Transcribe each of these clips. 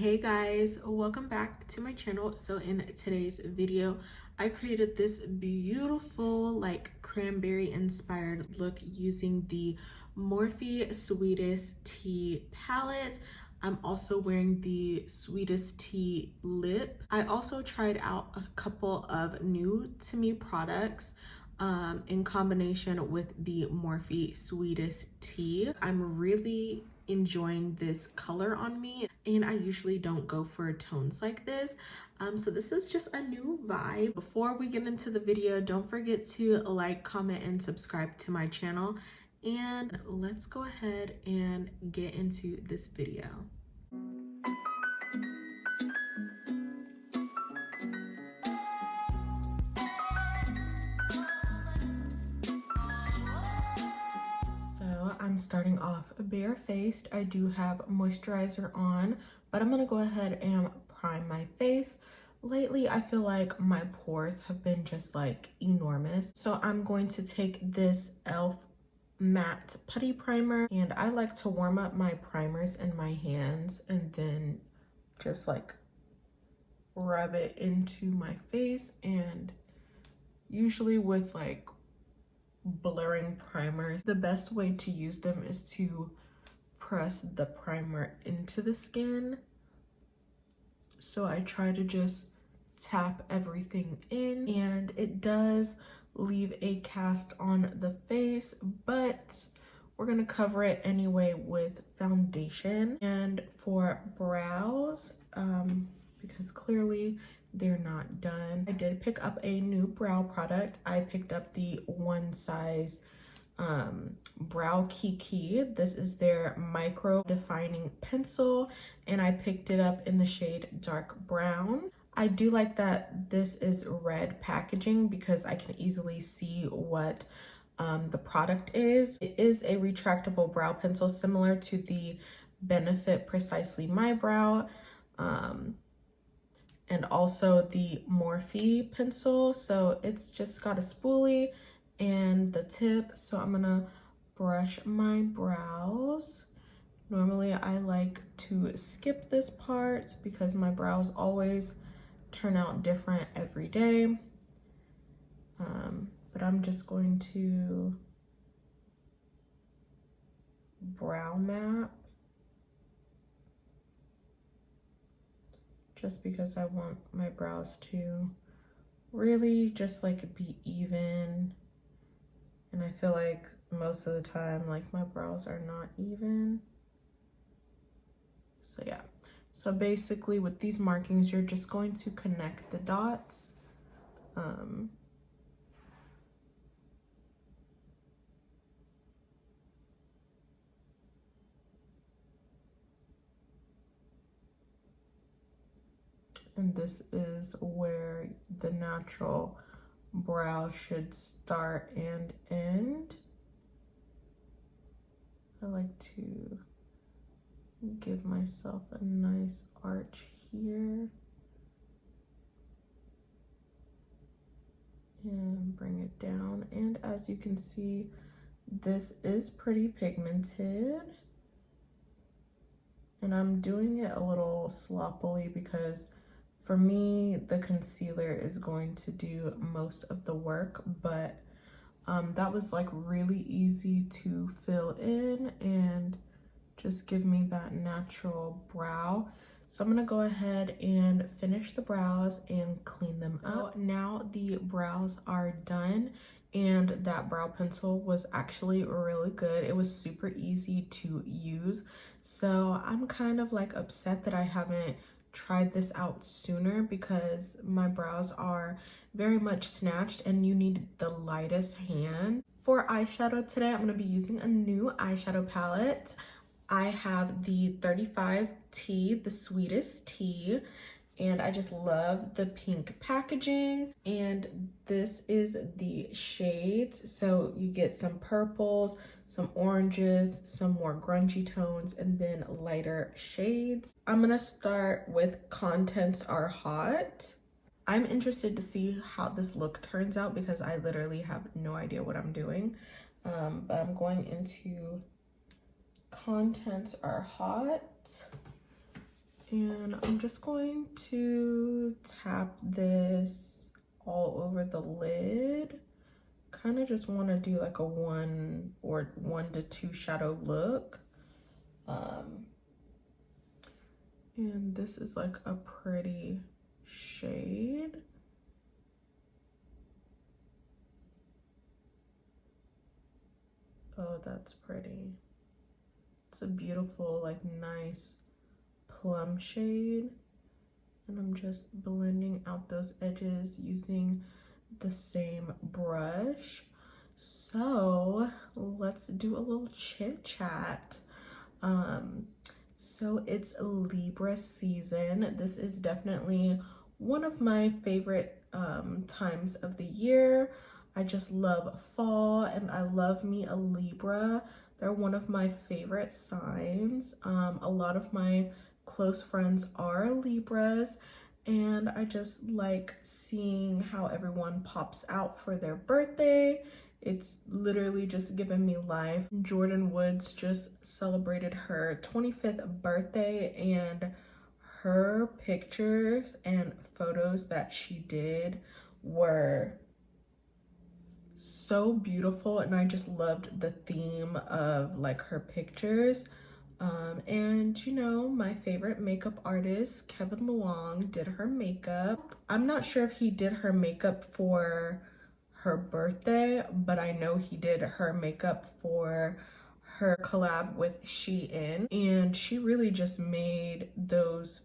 Hey guys, welcome back to my channel. So in today's video I created this beautiful like cranberry inspired look using the Morphe Sweetest Tea palette. I'm also wearing the Sweetest Tea lip. I also tried out a couple of new to me products in combination with the Morphe Sweetest Tea. I'm really enjoying this color on me, and I usually don't go for tones like this, so this is just a new vibe. Before we get into the video, don't forget to like, comment, and subscribe to my channel, and let's go ahead and get into this video. I'm starting off bare-faced. I do have moisturizer on, but I'm gonna go ahead and prime my face. Lately, I feel like my pores have been just like enormous. So I'm going to take this e.l.f. matte putty primer, and I like to warm up my primers in my hands and then just like rub it into my face. And usually with like blurring primers, the best way to use them is to press the primer into the skin. So I try to just tap everything in, and it does leave a cast on the face, but we're gonna cover it anyway with foundation. And for brows, because clearly they're not done, I did pick up a new brow product. I picked up the One Size Browkiki. This is their micro defining pencil, and I picked it up in the shade dark brown. I do like that this is red packaging because I can easily see what the product is. It is a retractable brow pencil similar to the Benefit Precisely My Brow, and also the Morphe pencil. So it's just got a spoolie and the tip. So I'm gonna brush my brows. Normally I like to skip this part because my brows always turn out different every day. But I'm just going to brow map, just because I want my brows to really just like be even. And I feel like most of the time, like my brows are not even. So yeah, so basically with these markings, you're just going to connect the dots. And this is where the natural brow should start and end. I like to give myself a nice arch here and bring it down. And as you can see, this is pretty pigmented, and I'm doing it a little sloppily because for me, the concealer is going to do most of the work, but that was like really easy to fill in and just give me that natural brow. So I'm gonna go ahead and finish the brows and clean them up. Now the brows are done, and that brow pencil was actually really good. It was super easy to use. So I'm kind of like upset that I haven't tried this out sooner because my brows are very much snatched and you need the lightest hand. For eyeshadow today, I'm going to be using a new eyeshadow palette. I have the 35T, the Sweetest Tea, and I just love the pink packaging. And this is the shades, so you get some purples, some oranges, some more grungy tones, and then lighter shades. I'm gonna start with Contents Are Hot. I'm interested to see how this look turns out because I literally have no idea what I'm doing, but I'm going into Contents Are Hot, And I'm just going to tap this all over the lid. Kind of just want to do like a 1 to 2 shadow look. And this is like a pretty shade. Oh, that's pretty. It's a beautiful, like, nice plum shade. And I'm just blending out those edges using the same brush. So let's do a little chit chat. So it's Libra season. This is definitely one of my favorite times of the year. I just love fall, and I love me a Libra. They're one of my favorite signs. A lot of my close friends are Libras, and I just like seeing how everyone pops out for their birthday. It's literally just given me life. Jordan Woods just celebrated her 25th birthday, and her pictures and photos that she did were so beautiful, and I just loved the theme of like her pictures. And you know, my favorite makeup artist, Kevin Luong, did her makeup. I'm not sure if he did her makeup for her birthday, but I know he did her makeup for her collab with Shein, and she really just made those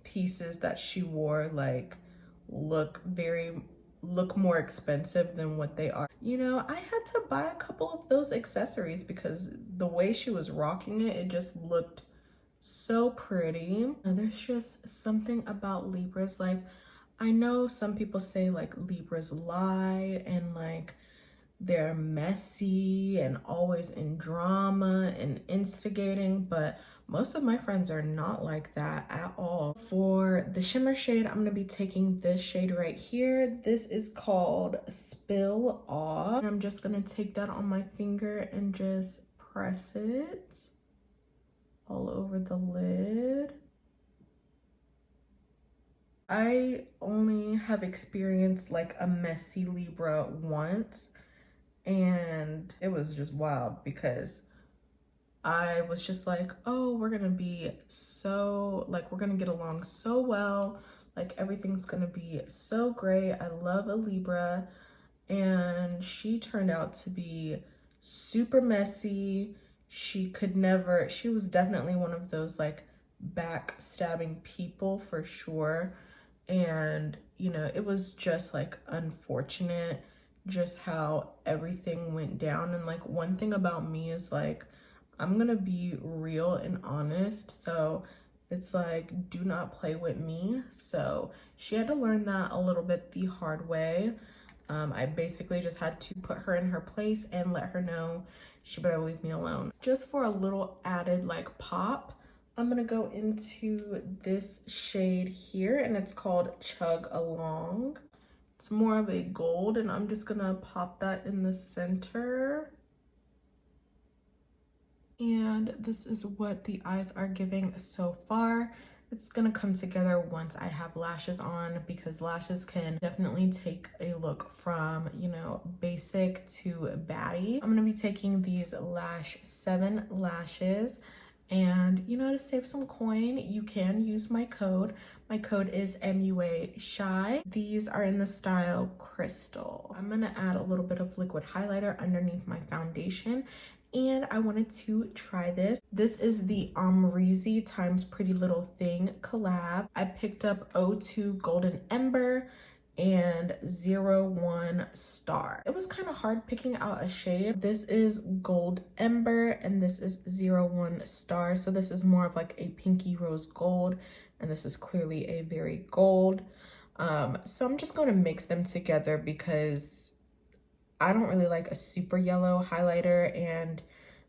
pieces that she wore like look more expensive than what they are. You know, I had to buy a couple of those accessories because the way she was rocking it, it just looked so pretty. Now, there's just something about Libras, like, I know some people say like Libras lie and like they're messy and always in drama and instigating, but most of my friends are not like that at all. For the shimmer shade, I'm gonna be taking this shade right here. This is called Spill Off. And I'm just gonna take that on my finger and just press it all over the lid. I only have experienced like a messy Libra once, and it was just wild because I was just like, oh, we're gonna be so, like, we're gonna get along so well, like everything's gonna be so great. I love a Libra. And she turned out to be super messy. She was definitely one of those like backstabbing people for sure. And you know, it was just like unfortunate just how everything went down. And like, one thing about me is like, I'm gonna be real and honest, so it's like, do not play with me. So she had to learn that a little bit the hard way. I basically just had to put her in her place and let her know she better leave me alone. Just for a little added like pop, I'm gonna go into this shade here, and it's called Chug Along. It's more of a gold, and I'm just gonna pop that in the center. And this is what the eyes are giving so far. It's gonna come together once I have lashes on, because lashes can definitely take a look from, you know, basic to baddie. I'm gonna be taking these Lash 7 lashes, and you know, to save some coin, you can use my code. My code is MUA Shy. These are in the style Crystal. I'm gonna add a little bit of liquid highlighter underneath my foundation, and I wanted to try this. This is the Amrezy times Pretty Little Thing collab. I picked up 02 Golden Ember and 01 Star. It was kind of hard picking out a shade. This is Gold Ember and this is 01 Star. So this is more of like a pinky rose gold, and this is clearly a very gold. So I'm just going to mix them together because I don't really like a super yellow highlighter, and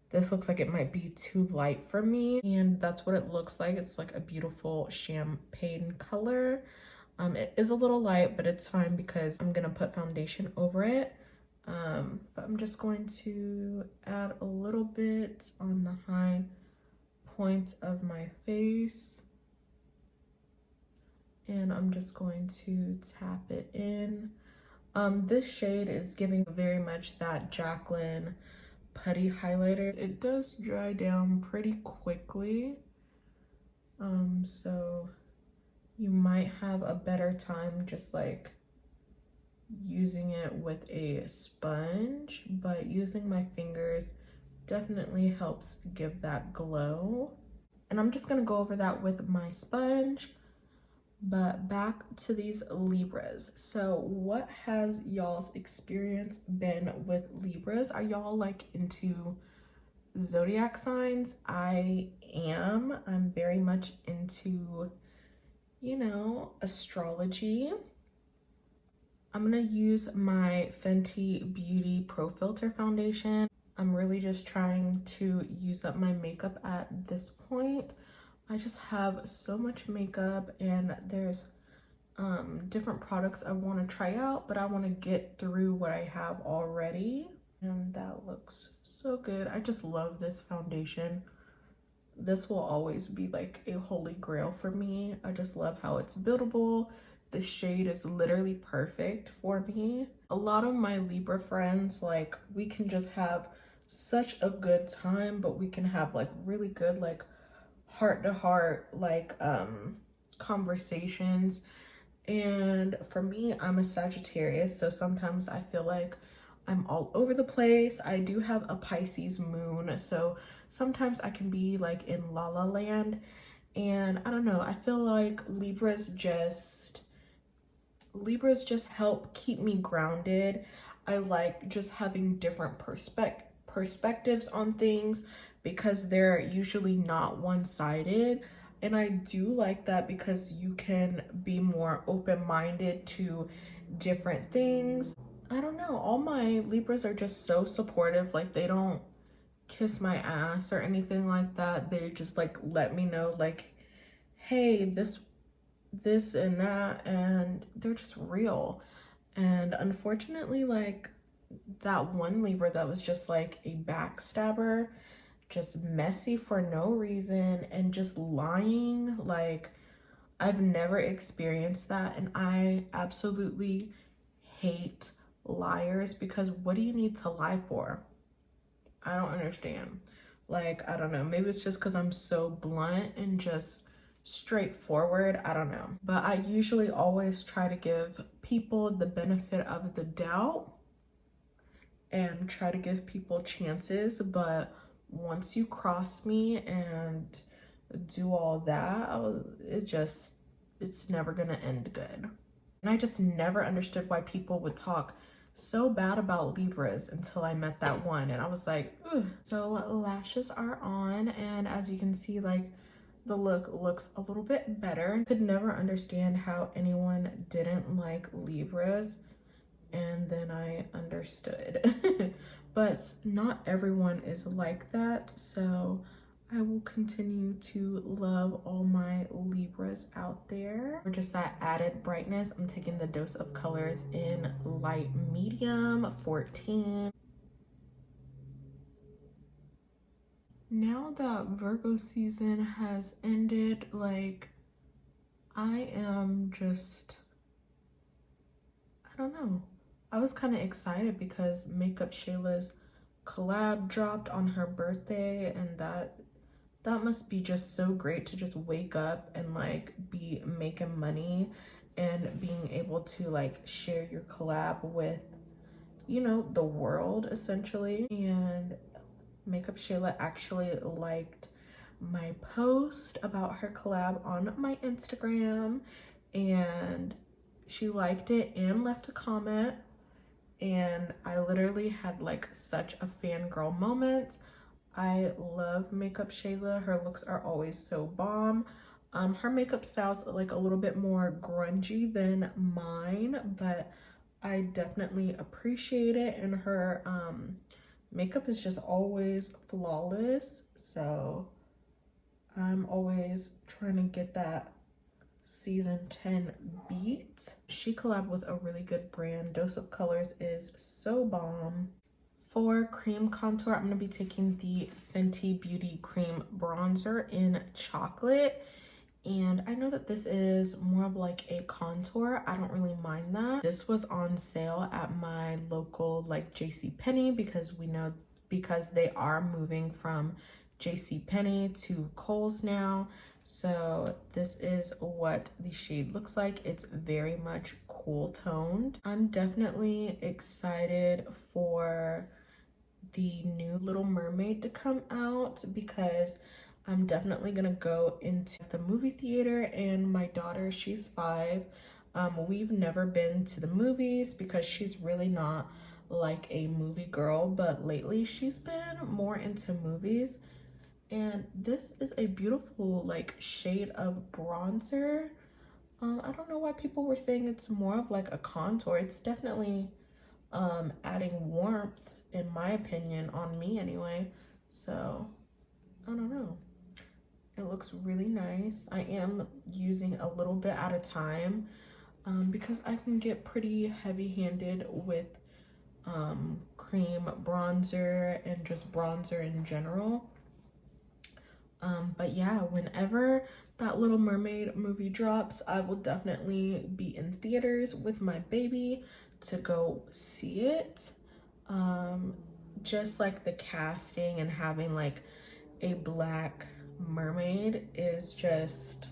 this looks like it might be too light for me. And that's what it looks like. It's like a beautiful champagne color. It is a little light, but it's fine because I'm gonna put foundation over it. But I'm just going to add a little bit on the high points of my face. and I'm just going to tap it in. This shade is giving very much that Jaclyn putty highlighter. It does dry down pretty quickly, so you might have a better time just like using it with a sponge, but using my fingers definitely helps give that glow. And I'm just gonna go over that with my sponge. But back to these Libras. So what has y'all's experience been with Libras? Are y'all like into zodiac signs? I am. I'm very much into, you know, astrology. I'm gonna use my Fenty Beauty Pro Filter foundation. I'm really just trying to use up my makeup at this point. I just have so much makeup, and there's different products I want to try out, but I want to get through what I have already. And that looks so good. I just love this foundation. This will always be like a holy grail for me. I just love how it's buildable. The shade is literally perfect for me. A lot of my Libra friends, like, we can just have such a good time, but we can have like really good like heart to heart like conversations. And for me, I'm a Sagittarius, so sometimes I feel like I'm all over the place. I do have a Pisces moon, so sometimes I can be like in la la land. And I don't know, I feel like Libras just help keep me grounded. I like just having different perspectives on things because they're usually not one-sided. And I do like that because you can be more open-minded to different things. I don't know, all my Libras are just so supportive. Like, they don't kiss my ass or anything like that. They just like let me know like, hey, this and that, and they're just real. And unfortunately, like, that one Libra that was just like a backstabber, just messy for no reason and just lying, like, I've never experienced that, and I absolutely hate liars because what do you need to lie for? I don't understand. Like, I don't know, maybe it's just because I'm so blunt and just straightforward. I don't know, but I usually always try to give people the benefit of the doubt and try to give people chances. But once you cross me and do all that, it's never gonna end good. And I just never understood why people would talk so bad about Libras until I met that one, and I was like, ugh. So lashes are on, and as you can see, like, the look looks a little bit better. Could never understand how anyone didn't like Libras, and then I understood. But not everyone is like that, so I will continue to love all my Libras out there. For just that added brightness, I'm taking the Dose of Colors in light medium 14. Now that Virgo season has ended, like, I am just, I don't know. I was kind of excited because Makeuplifebychey's collab dropped on her birthday, and that must be just so great to just wake up and like be making money and being able to like share your collab with, you know, the world essentially. And Makeuplifebychey actually liked my post about her collab on my Instagram, and she liked it and left a comment, and I literally had like such a fangirl moment. I love Makeuplifebychey. Her looks are always so bomb. Her makeup style's like a little bit more grungy than mine, but I definitely appreciate it, and her makeup is just always flawless, so I'm always trying to get that season 10 beat. She collabed with a really good brand. Dose of Colors is so bomb. For cream contour, I'm going to be taking the Fenty Beauty Cream Bronzer in Chocolate. And I know that this is more of like a contour. I don't really mind that. This was on sale at my local like JCPenney because they are moving from JCPenney to Kohl's now. So this is what the shade looks like. It's very much cool toned. I'm definitely excited for the new Little Mermaid to come out because I'm definitely gonna go into the movie theater, and my daughter, she's 5. We've never been to the movies because she's really not like a movie girl, but lately she's been more into movies. And this is a beautiful like shade of bronzer. I don't know why people were saying it's more of like a contour. It's definitely adding warmth, in my opinion, on me anyway. So I don't know. It looks really nice. I am using a little bit at a time because I can get pretty heavy-handed with cream bronzer and just bronzer in general. But yeah, whenever that Little Mermaid movie drops, I will definitely be in theaters with my baby to go see it. Just like the casting and having like a black mermaid is just,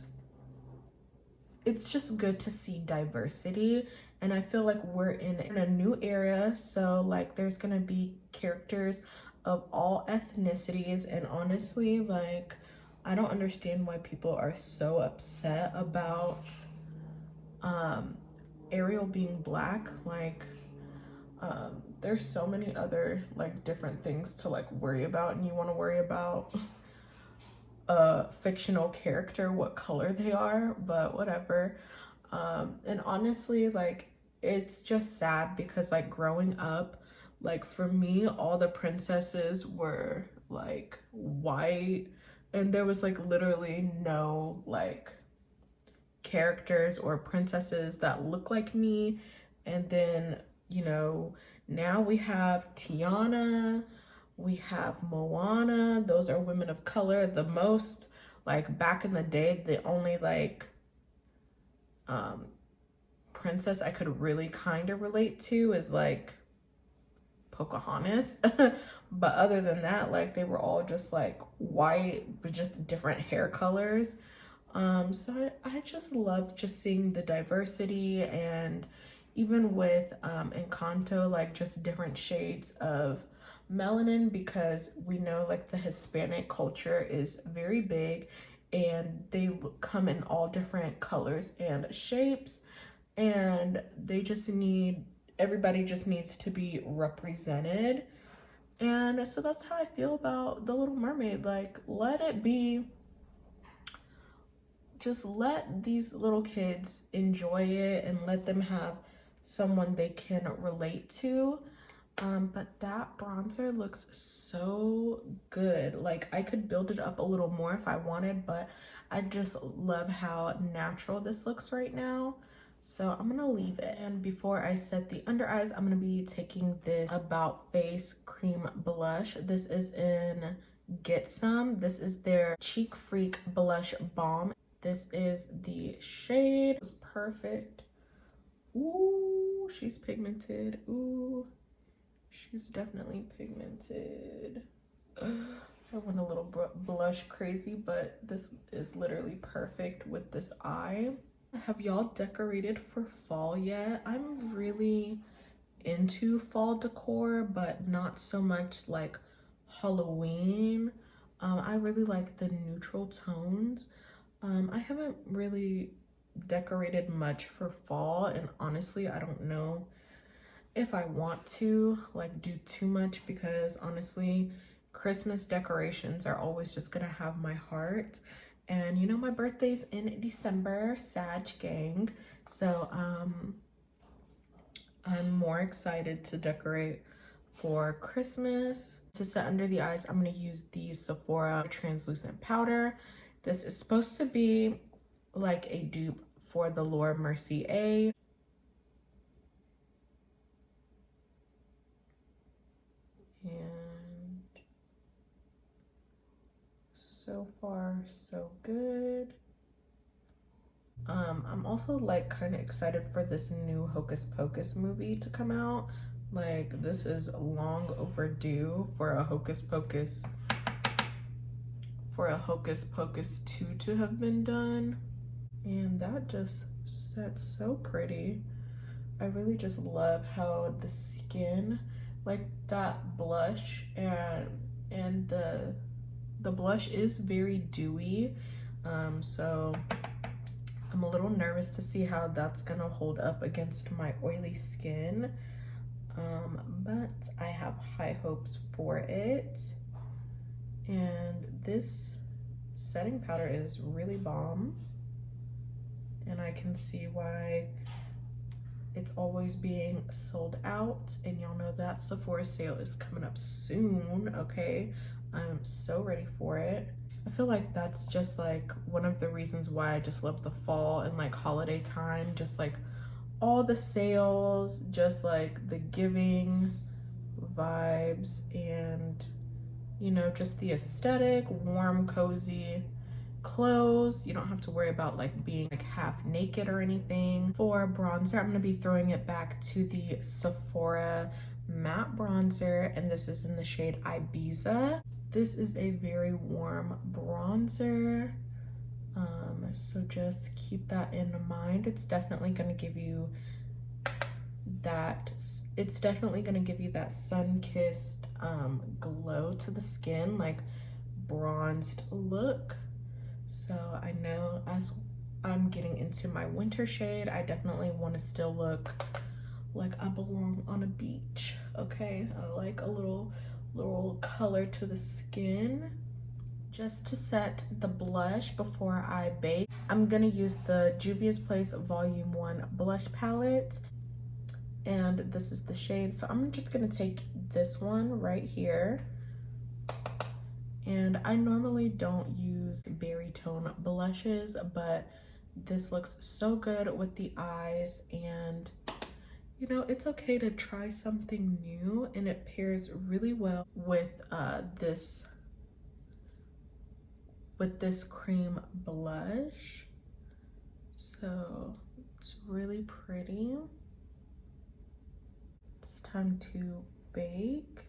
it's just good to see diversity. And I feel like we're in a new era, so like there's gonna be characters of all ethnicities, and honestly, like I don't understand why people are so upset about Ariel being black. Like there's so many other like different things to like worry about, and you want to worry about a fictional character what color they are, but whatever. And honestly, like it's just sad because like growing up, like for me, all the princesses were like white, and there was like literally no like characters or princesses that look like me. And then, you know, now we have Tiana, we have Moana. Those are women of color. The most, like back in the day, the only like princess I could really kind of relate to is like Pocahontas. But other than that, like they were all just like white with just different hair colors. So I just love just seeing the diversity, and even with Encanto, like just different shades of melanin, because we know like the Hispanic culture is very big and they come in all different colors and shapes, and they just need, everybody just needs to be represented. And so that's how I feel about The Little Mermaid. Like, let it be, just let these little kids enjoy it and let them have someone they can relate to. But that bronzer looks so good. Like I could build it up a little more if I wanted, but I just love how natural this looks right now. So I'm gonna leave it. And before I set the under eyes, I'm gonna be taking this About Face cream blush. This is in Get Some. This is their Cheek Freak Blush Balm. This is the shade. It's perfect. Ooh, she's pigmented. Ooh, she's definitely pigmented. I went a little blush crazy, but this is literally perfect with this eye. Have y'all decorated for fall yet? I'm really into fall decor, but not so much like Halloween. I really like the neutral tones. I haven't really decorated much for fall, and honestly, I don't know if I want to like do too much, because honestly, Christmas decorations are always just gonna have my heart. And you know, my birthday's in December, Sag gang. So I'm more excited to decorate for Christmas. To set under the eyes, I'm gonna use the Sephora translucent powder. This is supposed to be like a dupe for the Laura Mercier. And so far, so good. I'm also like kind of excited for this new Hocus Pocus movie to come out. Like, this is long overdue for a Hocus Pocus 2 to have been done. And that just sets so pretty. I really just love how the skin, like that blush, and the blush is very dewy. So I'm a little nervous to see how that's gonna hold up against my oily skin. But I have high hopes for it. And this setting powder is really bomb. And I can see why it's always being sold out. And y'all know that Sephora sale is coming up soon, okay? I'm so ready for it. I feel like that's just like one of the reasons why I just love the fall and like holiday time. Just like all the sales, just like the giving vibes, and you know, just the aesthetic, warm, cozy clothes. You don't have to worry about like being like half naked or anything. For bronzer, I'm gonna be throwing it back to the Sephora matte bronzer, and this is in the shade Ibiza. This is a very warm bronzer, so just keep that in mind. It's definitely gonna give you that, sun-kissed glow to the skin, like bronzed look. So I know as I'm getting into my winter shade, I definitely want to still look like I belong on a beach, okay? I like a little color to the skin. Just to set the blush before I bake, I'm gonna use the Juvia's Place Volume 1 blush palette, and this is the shade. So I'm just gonna take this one right here. And I normally don't use berry tone blushes, but this looks so good with the eyes, and you know, it's okay to try something new, and it pairs really well with this cream blush. So it's really pretty. It's time to bake.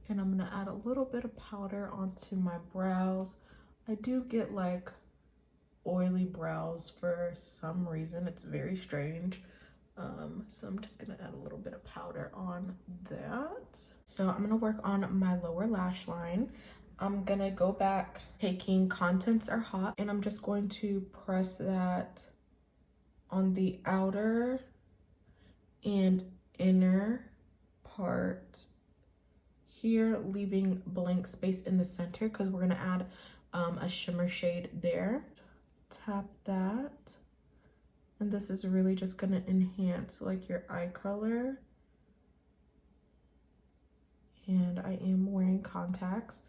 And I'm gonna add a little bit of powder onto my brows. I do get like oily brows for some reason. It's very strange. So I'm just gonna add a little bit of powder on that. So I'm gonna work on my lower lash line. I'm gonna go back taking Contents Are Hot, and I'm just going to press that on the outer and inner part here, leaving blank space in the center because we're gonna add a shimmer shade there. Tap that, and this is really just gonna enhance like your eye color. And I am wearing contacts.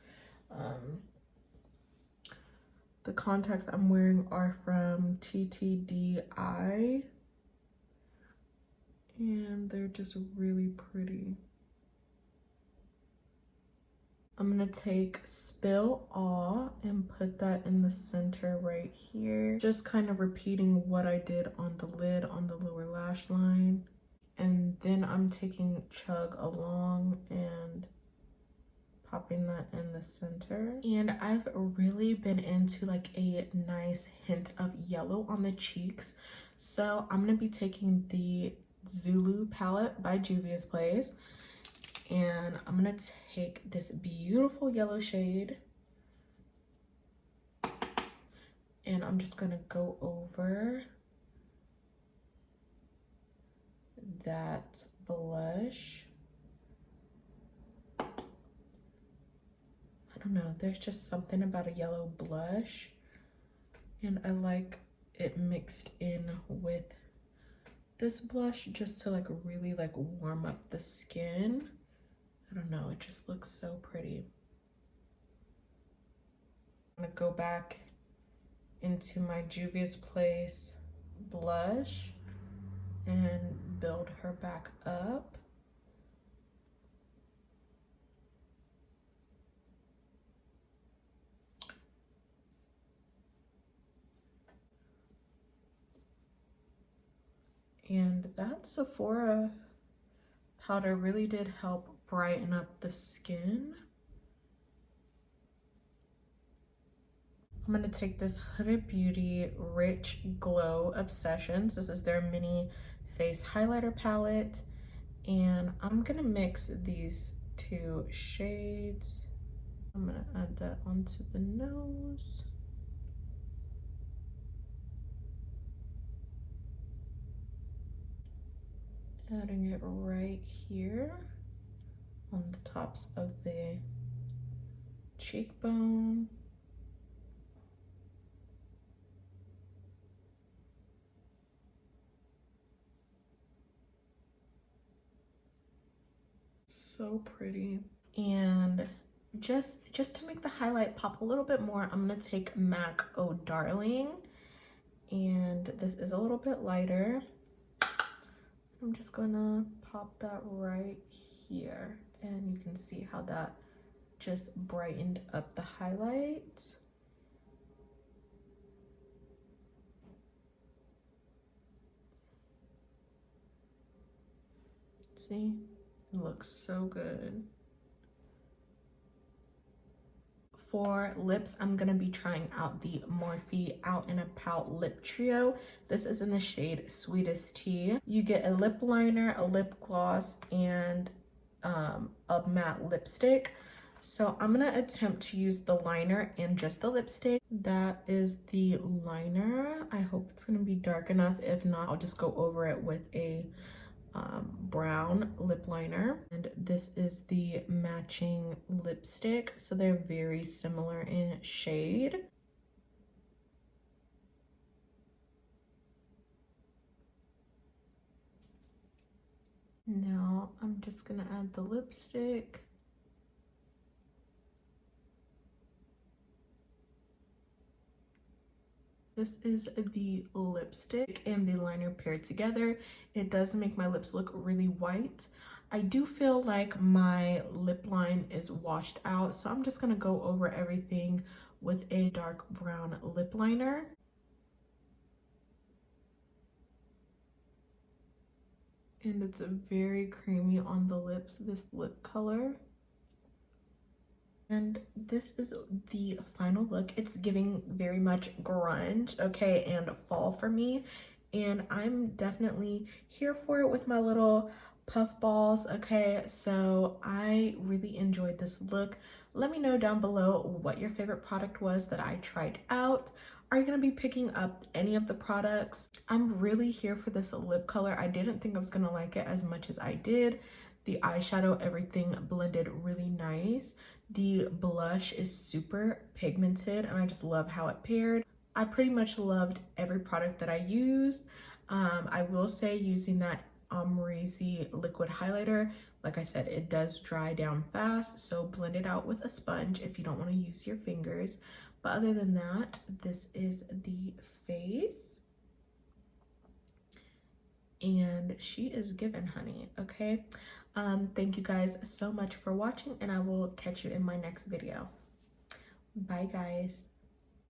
The contacts I'm wearing are from TTDI, and they're just really pretty. I'm gonna take Spill All and put that in the center right here. Just kind of repeating what I did on the lid on the lower lash line. And then I'm taking Chug Along and popping that in the center. And I've really been into like a nice hint of yellow on the cheeks. So I'm gonna be taking the Zulu palette by Juvia's Place. And I'm gonna take this beautiful yellow shade, and I'm just gonna go over that blush. I don't know, there's just something about a yellow blush, and I like it mixed in with this blush just to like really like warm up the skin. I don't know, it just looks so pretty. I'm gonna go back into my Juvia's Place blush and build her back up. And that Sephora powder really did help brighten up the skin. I'm gonna take this Huda Beauty Rich Glow Obsessions. This is their mini face highlighter palette. And I'm gonna mix these two shades. I'm gonna add that onto the nose. Adding it right here on the tops of the cheekbone. So pretty. And just to make the highlight pop a little bit more, I'm gonna take MAC Oh Darling, and this is a little bit lighter. I'm just gonna pop that right here, and you can see how that just brightened up the highlight. See, it looks so good. For lips, I'm gonna be trying out the Morphe Out in a Pout Lip Trio. This is in the shade Sweetest Tea. You get a lip liner, a lip gloss, and a matte lipstick. So I'm gonna attempt to use the liner and just the lipstick. That is the liner. I hope it's gonna be dark enough. If not, I'll just go over it with a brown lip liner, and this is the matching lipstick, so they're very similar in shade. Now I'm just gonna add the lipstick. This is the lipstick and the liner paired together. It does make my lips look really white. I do feel like my lip line is washed out, so I'm just gonna go over everything with a dark brown lip liner. And it's very creamy on the lips, this lip color. And this is the final look. It's giving very much grunge, okay, and fall for me. And I'm definitely here for it with my little puff balls, okay? So I really enjoyed this look. Let me know down below what your favorite product was that I tried out. Are you gonna be picking up any of the products? I'm really here for this lip color. I didn't think I was gonna like it as much as I did. The eyeshadow, everything blended really nice. The blush is super pigmented, and I just love how it paired. I pretty much loved every product that I used. I will say, using that Amrezy liquid highlighter, like I said, it does dry down fast, so blend it out with a sponge if you don't want to use your fingers. But other than that, this is the face. And she is given, honey, okay? Thank you guys so much for watching, and I will catch you in my next video. Bye, guys.